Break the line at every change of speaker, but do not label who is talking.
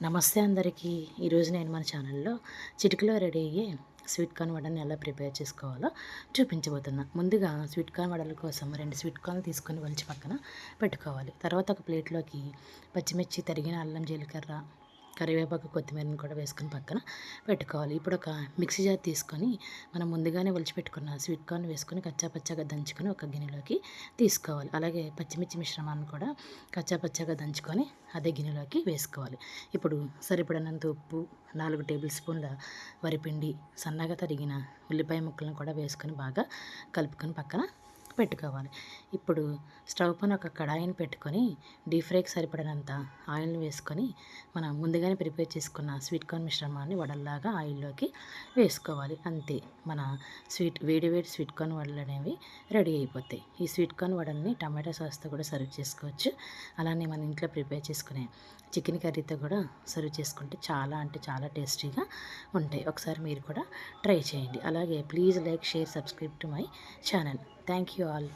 నమస్తే అందరికీ. ఈరోజు నేను మన ఛానల్లో చిటికలో రెడీ అయ్యే స్వీట్ కార్న్ వడని ఎలా ప్రిపేర్ చేసుకోవాలో చూపించబోతున్నా. ముందుగా స్వీట్ కార్న్ వడల కోసం 2 స్వీట్ కార్న్లు తీసుకొని ఒలిచి పక్కన పెట్టుకోవాలి. తర్వాత ఒక ప్లేట్లోకి పచ్చిమిర్చి, తరిగిన అల్లం, జీలకర్ర, కరివేపాకు, కొత్తిమీరని కూడా వేసుకొని పక్కన పెట్టుకోవాలి. ఇప్పుడు ఒక మిక్సీ జార్ తీసుకొని మనం ముందుగానే ఒలిచి పెట్టుకున్న స్వీట్ కార్న్ వేసుకొని కచ్చాపచ్చాగా దంచుకొని ఒక గిన్నెలోకి తీసుకోవాలి. అలాగే పచ్చిమిర్చి మిశ్రమాన్ని కూడా కచ్చాపచ్చాగా దంచుకొని అదే గిన్నెలోకి వేసుకోవాలి. ఇప్పుడు సరిపడినంత ఉప్పు, 4 టేబుల్ స్పూన్ల వరిపిండి, సన్నగా తరిగిన ఉల్లిపాయ ముక్కలను కూడా వేసుకొని బాగా కలుపుకొని పక్కన పెట్టుకోవాలి. ఇప్పుడు స్టవ్ పైన ఒక కడాయిని పెట్టుకొని డీప్ ఫ్రైకి సరిపడినంత ఆయిల్ని వేసుకొని మనం ముందుగానే ప్రిపేర్ చేసుకున్న స్వీట్ కార్న్ మిశ్రమాన్ని వడల్లాగా ఆయిల్లోకి వేసుకోవాలి. అంతే, మన వేడి స్వీట్ కార్న్ వడలు అనేవి రెడీ అయిపోతాయి. ఈ స్వీట్ కార్న్ వడల్ని టమాటో సాస్తో కూడా సర్వ్ చేసుకోవచ్చు. అలానే మన ఇంట్లో ప్రిపేర్ చేసుకునే చికెన్ కర్రీతో కూడా సర్వ్ చేసుకుంటే చాలా అంటే చాలా టేస్టీగా ఉంటాయి. ఒకసారి మీరు కూడా ట్రై చేయండి. అలాగే please like, share, subscribe to my channel. Thank you all.